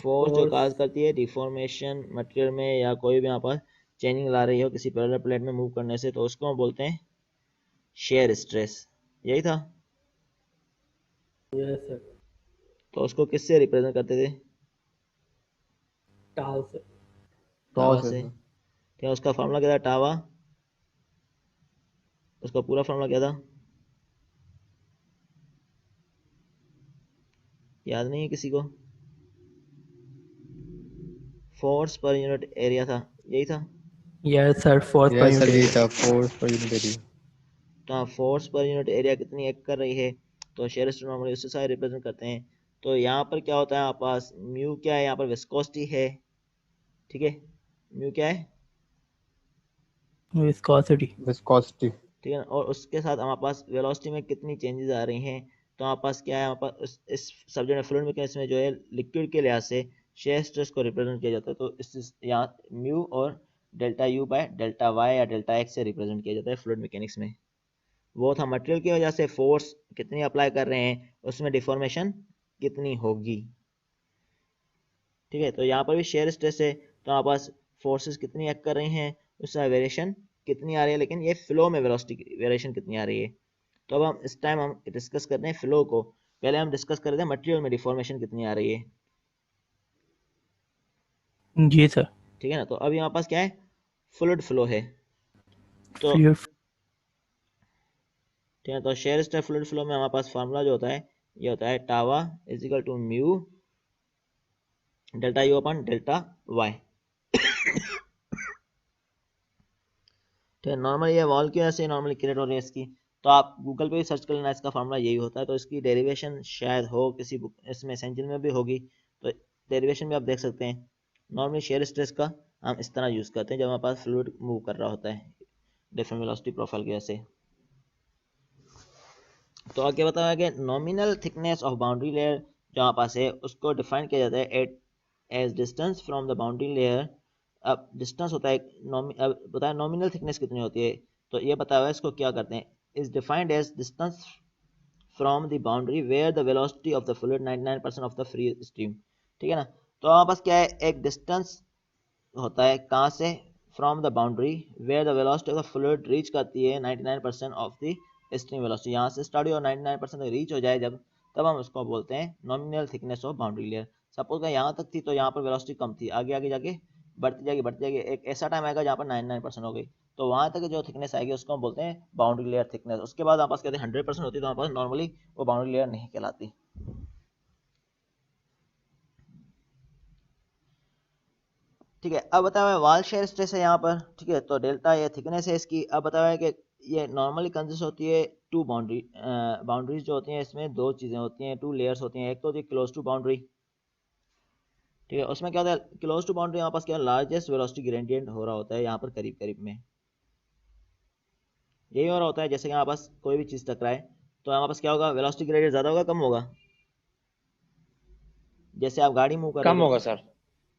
फोर्स जो फोर्स काज करती है डिफॉर्मेशन मटेरियल में या कोई भी यहाँ पर चेंजिंग ला रही हो किसी पैरेलल प्लेट में मूव करने से, तो उसको हम बोलते हैं शेयर स्ट्रेस। यही था। Yes sir. तो उसको किससे रिप्रेजेंट करते थे? टाउ से। टावा टॉस है से। सर। क्या उसका फार्मूला क्या था टावा? उसका पूरा फार्मूला क्या था? याद नहीं है किसी को? फोर्स पर यूनिट एरिया था, यही था। यस सर, फोर्स पर यस यूनिट सर, यही एरिया। था, फोर्स पर यूनिट एरिया। तो हाँ, फोर्स पर यूनिट एरिया कितनी एक्ट कर रही है, तो शेयर स्ट्रेस नॉर्मली उससे सारे रिप्रेजेंट करते हैं। तो यहाँ पर क्या होता है हमारे पास, म्यू क्या है, यहाँ पर विस्कोसिटी है, ठीक है। म्यू क्या है? विस्कोसिटी। विस्कोसिटी। ठीक है ना। और उसके साथ हमारे पास वेलोसिटी में कितनी चेंजेस आ रही हैं, तो हमारे पास क्या है, हमारे पास इस सब्जेक्ट फ्लूइड मैकेनिक्स में जो है लिक्विड के लिहाज से शेयर स्ट्रेस को रिप्रेजेंट किया जाता है। तो इस यहाँ म्यू और delta u by delta y या डेल्टा एक्स से रिप्रेजेंट किया जाता है फ्लूइड मैकेनिक्स में। वो था मटेरियल की वजह से फोर्स कितनी अप्लाई कर रहे हैं, उसमें डिफॉर्मेशन कितनी होगी, ठीक है। तो यहाँ पर भी शेयर स्ट्रेस है, तो हमारे पास फोर्सेस कितनी एक्ट कर रही हैं, उसमें वेरिएशन कितनी आ रही है, लेकिन ये फ्लो में वेलोसिटी वेरिएशन कितनी आ रही है। तो अब हम इस टाइम हम डिस्कस करते हैं फ्लो को। पहले हम डिस्कस कर रहे थे मटेरियल में डिफॉर्मेशन कितनी आ रही है, जी सर। ठीक है ना। तो अभी हमारे पास क्या है, फ्लूइड फ्लो है। तो फ्लूइड। ठीक है, तो शेयर स्ट्रेस फ्लूइड फ्लो में हमारे पास फार्मूला जो होता है, ये होता है tau is equal to mu delta u upon delta y. ठीक है, नॉर्मल ये वॉल की वजह से नॉर्मली क्रिएट हो रही है इसकी। तो आप गूगल पे भी सर्च कर लेना, इसका फार्मूला यही होता है। तो इसकी डेरिवेशन शायद हो किसी बुक इसमें एसेंशियल में भी होगी, तो डेरिवेशन भी आप देख सकते हैं। नॉर्मली शेयर स्ट्रेस का हम इस तरह यूज़ करते हैं जब हमारे पास फ्लूइड मूव कर रहा होता है डिफरेंट वेलोसिटी प्रोफाइल की वजह से। तो आगे बताया कि nominal thickness of boundary layer जो हमारे पास है उसको डिफाइन किया जाता है at as distance from the boundary layer. अब डिस्टेंस होता है अब बताया नॉमिनल थिकनेस कितनी होती है, तो ये बताया हुआ है, इसको क्या करते हैं, is defined as distance from the boundary where the velocity of the fluid 99% of the free stream, ठीक है ना। तो हमारे पास क्या है, एक डिस्टेंस होता है कहाँ से, from the boundary where the velocity of the fluid reach करती है 99% ऑफ द स्ट्रीम वेलोसिटी। यहाँ से स्टार्ट हुई और 99% तक रीच हो जाए जब, तब हम उसको बोलते हैं nominal thickness of boundary layer. Suppose यहाँ तक थी तो यहाँ पर वेलोसिटी कम थी, आगे आगे जाके बढ़ती जाएगी, एक ऐसा टाइम आएगा जहाँ पर 99% हो गई, तो वहाँ तक जो थिकनेस आएगी उसको हम बोलते हैं बाउंड्री लेयर थिकनेस। उसके बाद हमारे पास कहते हैं 100% होती है, तो हमारे पास नॉर्मली वो बाउंड्री लेयर नहीं कहलाती। ठीक है, अब बताया हुआ है वॉल शेयर स्ट्रेस है यहाँ पर, ठीक है। तो डेल्टा ये थिकनेस है इसकी। अब बताया है कि ये नॉर्मली कंसिस्ट होती है टू बाउंड्रीज जो होती हैं, इसमें दो चीज़ें होती हैं, टू लेयर्स होती हैं। एक तो होती है क्लोज टू बाउंड्री, ठीक है, उसमें क्या होता है, क्लोज टू बाउंड्री हमारे पास क्या लार्जेस्ट वेलोसिटी ग्रेडियंट हो रहा होता है यहाँ पर करीब करीब में। यही हो रहा होता है जैसे कि हमारे पास कोई भी चीज़ टकराए तो हमारे पास क्या होगा, वेलोसिटी ग्रेडियंट ज़्यादा होगा कम होगा। जैसे आप गाड़ी मूव कर रहे कम थे, होगा सर।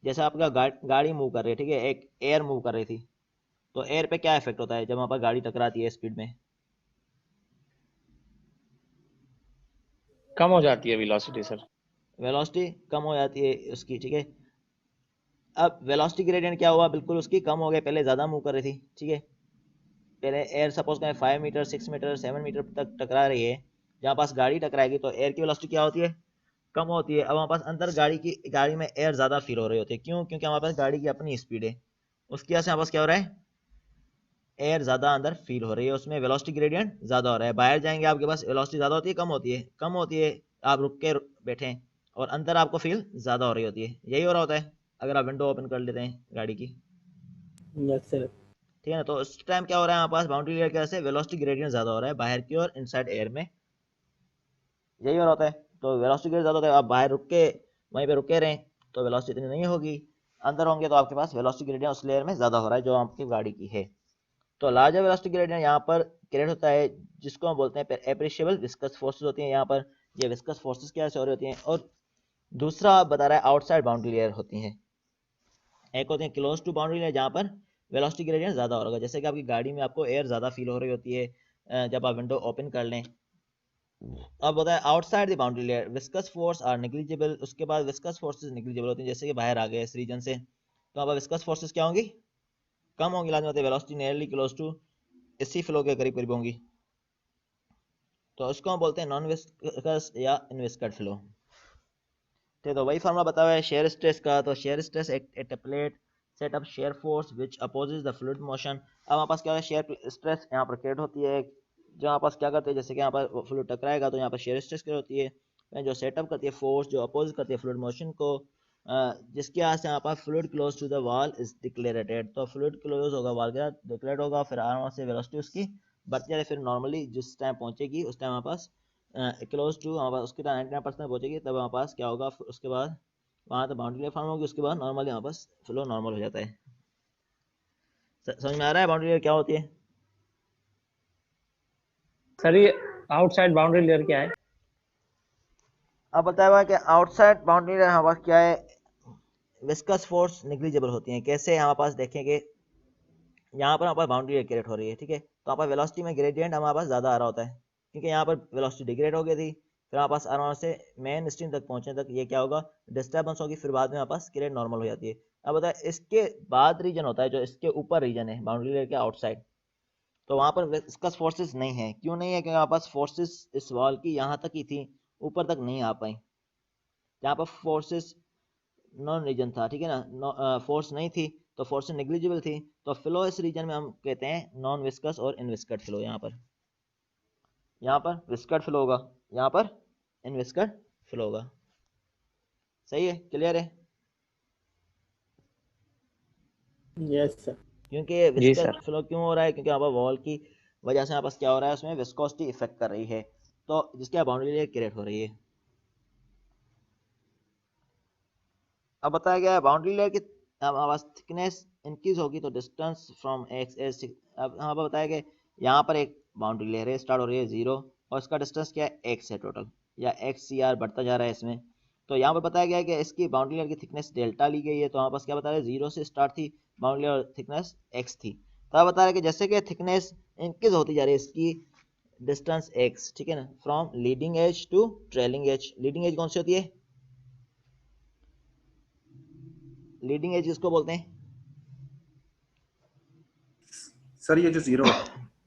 जैसे आपका गाड़ी मूव कर रही है, ठीक है, एक एयर मूव कर रही थी, तो एयर पे क्या इफेक्ट होता है जब वहाँ पर गाड़ी टकराती है स्पीड में? कम हो जाती है वेलोसिटी सर। वेलोसिटी कम हो जाती है उसकी, ठीक है। अब वेलोसिटी ग्रेडियंट क्या हुआ, बिल्कुल उसकी कम हो गई, पहले ज़्यादा मूव कर रही थी, ठीक है। पहले एयर सपोज करें 5 मीटर 6 मीटर 7 मीटर तक टकरा रही है, जहाँ पास गाड़ी टकराएगी तो एयर की वेलोसिटी क्या होती है, कम होती है। अब हमारे पास अंदर गाड़ी में एयर ज़्यादा फील हो रही होती है, क्यों, क्योंकि हमारे पास गाड़ी की अपनी स्पीड है, उसकी वजह से हमारे पास क्या हो रहा है, एयर ज़्यादा अंदर फील हो रही है, उसमें वेलोसिटी ग्रेडियंट ज़्यादा हो रहा है। बाहर जाएंगे आपके पास वेलोसिटी ज़्यादा होती है कम होती है, कम होती है, आप रुक के बैठे हैं, और अंदर आपको फील ज़्यादा हो रही होती है। यही हो रहा होता है अगर आप विंडो ओपन कर लेते हैं गाड़ी की, यस सर। ठीक है ना। तो उस टाइम क्या हो रहा है, हमारे पास बाउंड्री लेयर की वजह से वेलोसिटी ग्रेडियंट ज़्यादा हो रहा है बाहर की और इनसाइड एयर में, यही हो रहा होता है। तो वेलोसिटी ग्रेडियंट ज़्यादा होता है, आप बाहर रुक के वहीं पे रुके रहें तो वेलोसिटी इतनी नहीं होगी, अंदर होंगे तो आपके पास वेलोसिटी ग्रेडियंट उस लेयर में ज़्यादा हो रहा है जो आपकी गाड़ी की है। तो लार्जर वेलोसिटी ग्रेडियंट यहाँ पर क्रिएट होता है जिसको हम बोलते हैं एप्रिशिएबल विस्कस फोर्सेस होती हैं। यहाँ पर ये विस्कस फोर्सेस क्या से हो रही होती हैं। और दूसरा बता रहा है आउटसाइड बाउंड्री लेयर होती हैं। एक होती है क्लोज टू बाउंड्री लेयर जहाँ पर वेलोसिटी ग्रेडियंट ज़्यादा होगा, जैसे कि आपकी गाड़ी में आपको एयर ज़्यादा फील हो रही होती है जब आप विंडो ओपन कर लें। अब होता है outside the boundary layer viscous force are negligible. उसके बाद विस्कस फोर्सेस नेग्लिजिबल होती हैं, जैसे कि बाहर आ गए इस रीजन से, तो अब विस्कस फोर्सेस क्या होंगी, कम होंगी लाजमी होती है। वेलोसिटी नियरली क्लोज टू इसी फ्लो के करीब करीब होंगी, तो उसको हम बोलते हैं नॉन विस्कस या इनविस्कड फ्लो। तो वही फार्मूला बता हुआ है शेयर स्ट्रेस का। तो shear stress at a plate set up shear force which opposes the fluid motion. अब हमारे पास क्या है, शेयर स्ट्रेस यहाँ पर क्रिएट होती है जो हमारे पास क्या करते हैं, जैसे कि यहाँ पर फ्लूइड टकराएगा तो यहाँ पर शेयर स्ट्रेस क्रिएट होती है जो सेटअप करती है फोर्स जो अपोज करती है फ्लूइड मोशन को, जिसके वजह से यहाँ पर fluid close to the wall is decelerated. तो फ्लूइड क्लोज होगा वॉल के साथ डिक्लेरेट होगा, फिर आराम से वेलोसिटी उसकी बढ़ती जाए, फिर नॉर्मली जिस टाइम पहुंचेगी उस टाइम हमारे पास क्लोज टू हमारे पास उसके 99% पहुंचेगी, तब हमारे पास क्या होगा, उसके बाद वहाँ तो बाउंड्री लेयर फॉर्म होगी, उसके बाद नॉर्मली हमारे पास फ्लो नॉर्मल हो जाता है। समझ में आ रहा है बाउंड्री लेयर क्या होती है? सर ये आउटसाइड बाउंड्री लेयर क्या है? अब बताया हुआ है कि आउटसाइड बाउंड्री लेयर हमारे पास क्या है, विस्कस फोर्स नेग्लिजिबल होती हैं। कैसे हमारे पास देखेंगे, यहाँ पर हमारे पास बाउंड्री लेयर क्रिएट हो रही है, ठीक है, तो हमारे पास वेलोसिटी में ग्रेडियंट हमारे पास ज़्यादा आ रहा होता है, क्योंकि यहाँ पर वेलोसिटी डिग्रेड हो गई थी, फिर हमारे पास आराम से मेन स्ट्रीम तक पहुँचने तक ये क्या होगा, डिस्टर्बेंस होगी, फिर बाद में हमारे पास क्रिएट नॉर्मल हो जाती है। अब बताया इसके बाद रीजन होता है जो इसके ऊपर रीजन है बाउंड्री लेयर के आउटसाइड, तो वहाँ पर विस्कस फोर्सेस नहीं है। क्यों नहीं है? क्योंकि हमारे पास फोर्सेस इस वॉल की यहाँ तक ही थी, ऊपर तक नहीं आ पाई। यहाँ पर फोर्सेस नॉन रीजन था, ठीक है ना, फोर्स नहीं थी तो फोर्स नेग्लिजिबल थी, तो फ्लो इस रीजन में हम कहते हैं नॉन विस्कस और इनविस्कड फ्लो। यहाँ पर विस्कड फ्लो होगा, यहाँ पर इनविस्कड फ्लो होगा। सही है, क्लियर है? Yes sir. क्योंकि ये जी विस्कस सर। फ्लो क्यों हो रहा है, क्योंकि यहाँ पर वॉल की वजह से यहाँ पास क्या हो रहा है, उसमें विस्कोसिटी इफेक्ट कर रही है, तो जिसके बाउंड्री लेयर क्रिएट हो रही है। अब बताया गया है बाउंड्री लेयर की हमारे पास थिकनेस इंक्रीज होगी तो डिस्टेंस फ्रॉम एक्स एज। अब यहाँ पर बताया गया यहाँ पर एक बाउंड्री लेयर है, स्टार्ट हो रही है 0 और इसका डिस्टेंस क्या है, एक्स है टोटल, या एक्स सी आर बढ़ता जा रहा है इसमें। तो यहाँ पर बताया गया है कि इसकी बाउंड्री लेयर की थिकनेस डेल्टा ली गई है, तो हमारे पास क्या बता रहे हैं, 0 से स्टार्ट थी बाउंड्री लेयर, थिकनेस एक्स थी। तो अब बता रहे हैं कि जैसे कि थिकनेस इंक्रीज होती जा रही है इसकी डिस्टेंस एक्स, ठीक है ना, from leading edge to trailing edge. Leading edge कौन सी होती है, लीडिंग एज किसको बोलते हैं सर ये जो 0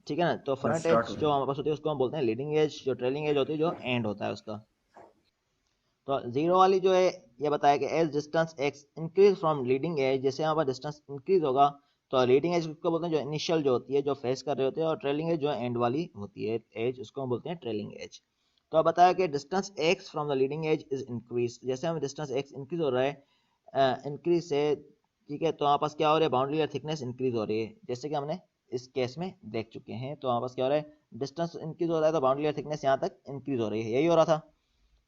ठीक है ना, तो फ्रंट स्टार्ट एज हो जो रहा हमारे पास होती है उसको हम बोलते हैं लीडिंग एज, जो ट्रेलिंग एज होती है जो एंड होता है उसका। तो 0 वाली जो है ये बताया कि as distance X increase from leading edge, जैसे यहाँ पर डिस्टेंस इंक्रीज होगा तो लीडिंग एज उसको बोलते हैं जो इनिशियल जो होती है जो फेस कर रहे होते हैं, और ट्रेलिंग एज जो एंड वाली होती है एज, उसको हम बोलते हैं ट्रेलिंग एज। तो अब बताया कि distance x from the leading edge is increase, जैसे हमें डिस्टेंस एक्स इंक्रीज हो रहा है इंक्रीज से, ठीक है, तो हमारे पास क्या हो रहा है, बाउंड्री लेयर थिकनेस इंक्रीज हो रही है, जैसे कि हमने इस केस में देख चुके हैं। तो हमारे पास क्या हो रहा है, डिस्टेंस इंक्रीज हो रहा है तो बाउंड्री लेयर थिकनेस यहाँ तक इंक्रीज हो रही है, यही हो रहा था।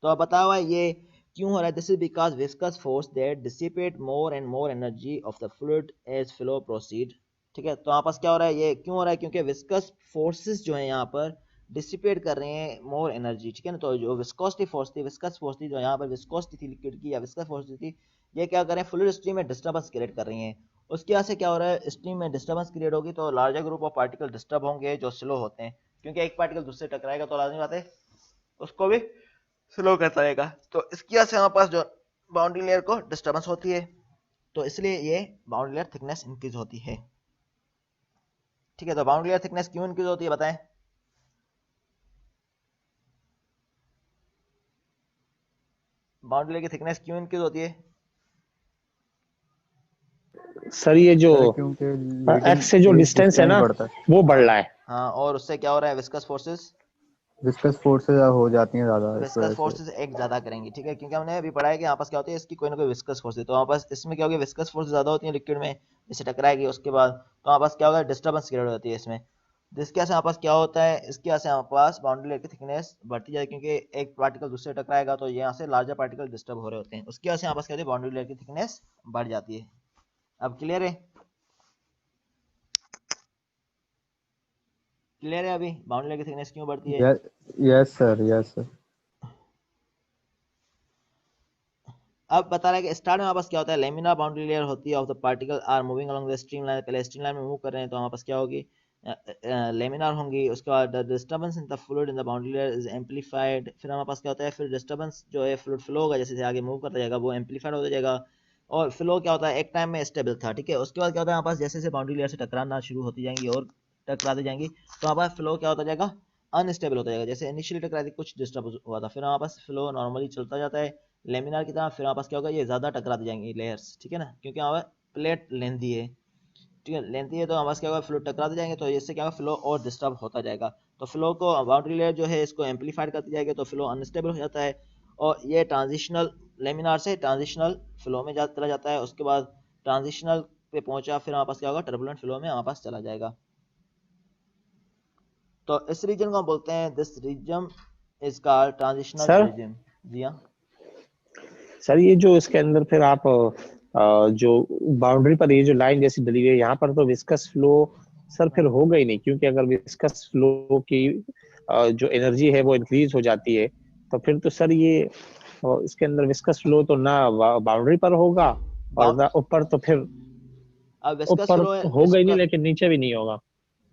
तो अब बताया हुआ है ये क्यों हो रहा है, this is because viscous force that dissipate more and more energy of the fluid as flow proceed. ठीक है, तो यहाँ पास क्या हो रहा है, ये क्यों हो रहा है, क्योंकि विस्कस फोर्सेस जो है यहाँ पर डिसिपेट कर रहे हैं मोर एनर्जी, ठीक है ना। तो जो विस्कोसिटी फोर्स थी, विस्कस फोर्स थी, जो यहाँ पर विस्कोसिटी थी लिक्विड की या विस्कस फोर्स थी, ये क्या कर रहे हैं, फ्लूइड स्ट्रीम में डिस्टर्बेंस क्रिएट कर रही हैं। उसकी वजह से क्या हो रहा है, स्ट्रीम में डिस्टर्बेंस क्रिएट होगी तो larger group of particle disturb होंगे जो स्लो होते हैं, क्योंकि एक पार्टिकल दूसरे टकराएगा तो लाजमी बात है उसको भी स्लो करता रहेगा। तो इसकी वजह से हमारे पास जो बाउंड्री लेयर को डिस्टर्बेंस होती है, तो इसलिए ये बाउंड्री लेयर थिकनेस इंक्रीज होती है। ठीक है, तो बाउंड्री लेयर थिकनेस क्यों इंक्रीज होती है बताएं। बाउंड्री लेयर की थिकनेस क्यों इंक्रीज होती है? सर ये जो सर क्योंकि एक्स से जो डिस्टेंस है ना बढ़ता है, वो बढ़ रहा है। हाँ, और उससे क्या हो रहा है, विस्कस फोर्सेस विस्कस फोर्सेस हो जाती हैं ज्यादा इस विस्कस वजह से। फोर्सेस एक ज्यादा करेंगी, ठीक है, क्योंकि हमने अभी पढ़ा है कि यहाँ पास क्या होती है, इसकी कोई ना कोई विस्कस फोर्स है, तो वहाँ पास इसमें क्या होगी, विस्कस फोर्स ज्यादा होती है लिक्विड में, जैसे टकराएगी उसके बाद तो वहाँ पास क्या होगा, डिस्टर्बेंस क्रिएट होती है इसमें, जिसके वजह से हमारे पास क्या होता है, इसके वजह से हमारे पास बाउंड्री लेयर की थिकनेस बढ़ती जाए, क्योंकि एक पार्टिकल दूसरे टकराएगा तो यहाँ से लार्जर पार्टिकल डिस्टर्ब हो रहे होते हैं, उसकी वजह से हमारे पास क्या होती है, बाउंड्री लेयर की थिकनेस बढ़ जाती है। अब क्लियर है? क्लियर है अभी बाउंड्री लेयर की थिकनेस क्यों बढ़ती है? Yes sir, yes sir. अब बता रहा है कि स्टार्ट में हमारे पास क्या होता है, लेमिनार बाउंड्री लेयर होती है of the particle are moving along the stream line. पहले स्ट्रीम लाइन में मूव कर रहे हैं तो हमारे पास क्या होगी, लेमिनार होंगी। उसके बाद the disturbance in the fluid in the boundary layer is amplified. फिर हमारे पास क्या होता है, फिर डिस्टर्बेंस जो है फ्लूइड फ्लो होगा, जैसे आगे मूव करता जाएगा वो एम्पलीफाइड होता जाएगा। और फ्लो क्या होता है, एक टाइम में स्टेबल था, ठीक है। उसके बाद क्या होता है, हमारे पास जैसे जैसे बाउंड्री लेयर से टकराना शुरू होती जाएंगी और टकराती जाएंगी तो हमारे पास फ्लो क्या होता जाएगा, अनस्टेबल होता जाएगा। जैसे इनिशियली टकराई थी कुछ डिस्टर्ब हुआ था, फिर हमारे पास फ्लो नॉर्मली चलता जाता है लेमिनार की तरह। फिर हमारे पास क्या होगा, ये ज़्यादा टकराती जाएंगी लेयर्स, ठीक है ना, क्योंकि हमारे प्लेट लेंथी है, ठीक है, लेंथी है तो हमारे पास क्या होगा, फ्लो टकराते जाएंगे तो इससे क्या होगा, फ्लो और डिस्टर्ब होता जाएगा। तो फ्लो को बाउंड्री लेयर जो है इसको एम्पलीफाइड करती जाएगी तो फ्लो अनस्टेबल हो जाता है और ये ट्रांजिशनल लेमिनार से ट्रांजिशनल फ्लो में चला जाता है। उसके बाद ट्रांजिशनल पे पहुंचा फिर हमारे पास क्या होगा, टर्बुलेंट फ्लो में हमारे पास चला जाएगा। तो इस रीजन को हम बोलते हैं, this region is called transitional sir region. जी हाँ सर, ये जो इसके अंदर फिर आप जो बाउंड्री पर ये जो लाइन जैसी डली हुई है यहाँ पर, तो विस्कस फ्लो सर फिर होगा ही नहीं, क्योंकि अगर विस्कस फ्लो की जो एनर्जी है वो इंक्रीज हो जाती है तो फिर तो सर ये इसके अंदर विस्कस फ्लो तो ना बाउंड्री पर होगा और ना ऊपर, तो फिर अब विस्कस ऊपर फ्लो है, होगा ही नहीं लेकिन नीचे भी नहीं होगा।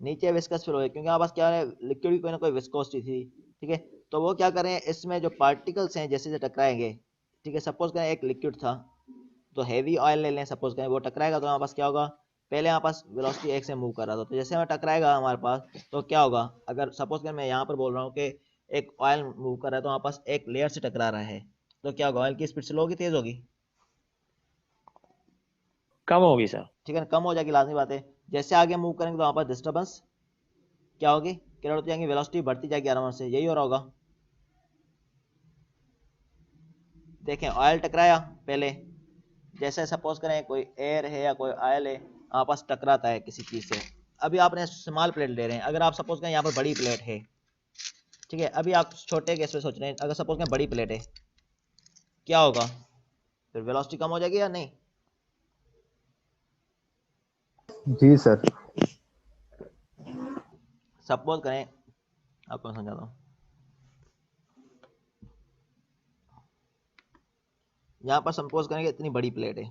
नीचे विस्कस फ्लो है क्योंकि हमारे पास क्या है, लिक्विड की कोई ना कोई विस्कोसिटी थी, ठीक है। तो वो क्या करें, इसमें जो पार्टिकल्स हैं जैसे जैसे टकराएंगे, ठीक है, सपोज करें एक लिक्विड था तो हैवी ऑयल ले लें, सपोज करें वो टकराएगा तो हमारे पास क्या होगा, पहले हमारे पास वेलोसिटी एक से मूव कर रहा था, तो जैसे हमें टकराएगा हमारे पास तो क्या होगा, अगर सपोज करें मैं यहाँ पर बोल रहा हूँ कि एक ऑयल मूव कर रहा है तो हमारे पास एक लेयर से टकरा रहा है, तो क्या होगा, ऑयल की स्पीड स्लो होगी तेज होगी, कम होगी सर। ठीक है ना, कम हो जाएगी, लाजमी बात है। जैसे आगे मूव करेंगे तो वहाँ पर डिस्टर्बेंस क्या होगी, क्या होती जाएंगी, वेलोसिटी बढ़ती जाएगी आराम से, यही हो रहा होगा। देखें ऑयल टकराया पहले, जैसे सपोज करें कोई एयर है या कोई ऑयल है आपस टकराता है किसी चीज़ से। अभी आपने स्मॉल प्लेट ले रहे हैं, अगर आप सपोज करें यहाँ पर बड़ी प्लेट है, ठीक है, अभी आप छोटे केस में सोच रहे हैं, अगर सपोज करें बड़ी प्लेट है क्या होगा, फिर वेलोसिटी कम हो जाएगी या नहीं? जी सर। सपोज करें, आपको मैं समझाता हूँ, यहाँ पर सपोज करें कि इतनी बड़ी प्लेट है,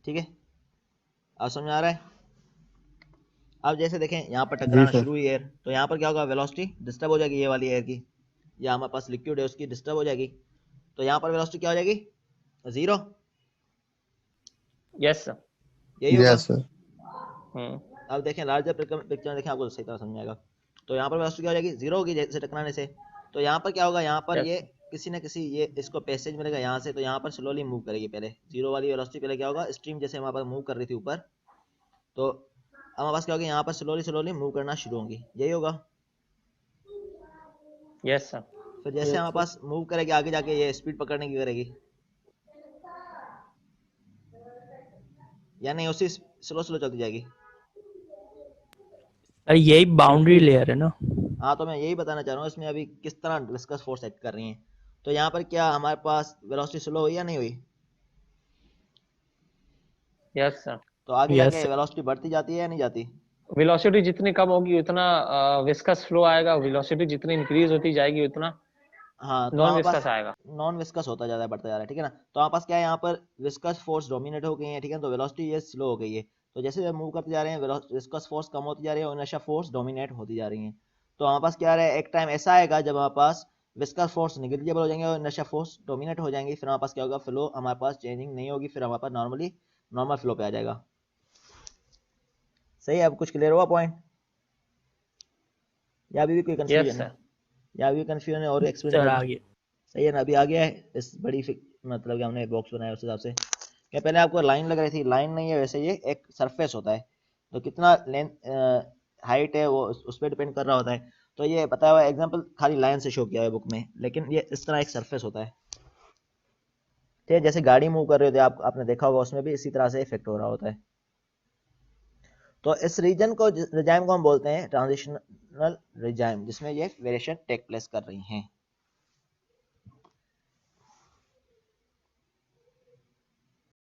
ठीक है, आप समझ आ रहा है। अब जैसे देखें यहाँ पर जी टकराना सर। शुरू हुई एयर तो यहाँ पर क्या होगा, वेलोसिटी डिस्टर्ब हो जाएगी, ये वाली एयर की, या हमारे पास लिक्विड है उसकी डिस्टर्ब हो जाएगी, तो यहाँ पर वेलोसिटी क्या हो जाएगी, जीरो, यस सर। यही होगा। Yes sir. अब देखें लार्जर पिक्चर में देखें, आपको सही तरह समझ आएगा। तो यहाँ पर वेलोसिटी क्या हो जाएगी, जीरो होगी जैसे टकराने से। तो यहाँ पर क्या होगा, यहाँ पर Yes. ये किसी न किसी ये इसको पैसेज मिलेगा यहाँ से, तो यहाँ पर स्लोली मूव करेगी, पहले जीरो वाली वेलोसिटी पहले क्या होगा, स्ट्रीम जैसे हमारे पास मूव कर रही थी ऊपर, तो हमारे पास क्या होगा, यहाँ पर स्लोली स्लोली मूव करना शुरू होंगी, यही होगा। Yes sir. फिर जैसे हमारे पास मूव करेगी आगे जाके ये स्पीड पकड़ने की करेगी, या नहीं उसी स्लो स्लो चलती जाएगी। सर यही बाउंड्री लेयर है ना? हाँ तो मैं यही बताना चाह रहा हूँ, इसमें अभी किस तरह विस्कस फोर्स एक्ट कर रही हैं। तो यहाँ पर क्या हमारे पास वेलोसिटी स्लो हुई या नहीं हुई, यस सर। तो आगे यस जाके सर। वेलोसिटी बढ़ती जाती है या नहीं जाती? वेलोसिटी जितनी कम होगी उतना विस्कस फ्लो आएगा, वेलोसिटी जितनी इंक्रीज होती जाएगी उतना हाँ तो नॉन हमारे पास विस्कस आएगा। नॉन विस्कस होता जा रहा है, बढ़ता जा रहा है, ठीक है ना। तो हमारे पास क्या है, यहाँ पर विस्कस फोर्स डोमिनेट हो गई है, ठीक है, तो वेलोसिटी ये स्लो हो गई है। तो जैसे मूव करते जा रहे हैं विस्कस फोर्स कम होती जा रही है और इनर्शिया फोर्स डोमिनेट होती जा रही है। तो हमारे पास क्या है, एक टाइम ऐसा आएगा जब हमारे पास विस्कस फोर्स निगेटिव हो जाएंगे और इनर्शिया फोर्स डोमिनेट हो जाएंगी, फिर हमारे पास क्या होगा, फ्लो हमारे पास चेंजिंग नहीं होगी, फिर हमारे पास नॉर्मली नॉर्मल फ्लो पे आ जाएगा। सही है, अब कुछ क्लियर हुआ पॉइंट, या अभी भी कोई यस कंफ्यूजन है, सर। या अभी कंफ्यूजन है और एक्सप्लेन सर कर दूं? आगे। सही है ना, अभी आ गया है इस बड़ी मतलब कि हमने बॉक्स बनाया उस हिसाब से। क्या पहले आपको लाइन लग रही थी, लाइन नहीं है वैसे, ये एक सरफेस होता है, तो कितना लेंथ हाइट है वो उस पर डिपेंड कर रहा होता है। तो ये बताया हुआ एग्जांपल खाली लाइन से शो किया है बुक में, लेकिन ये इस तरह एक सरफेस होता है, ठीक है, जैसे गाड़ी मूव कर रहे होते हैं आपने देखा होगा, उसमें भी इसी तरह से इफेक्ट हो रहा होता है। तो इस रीजन को रिजाइम को हम बोलते हैं ट्रांजिशनल रिजाइम, जिसमें ये वेरिएशन टेक प्लेस कर रही हैं।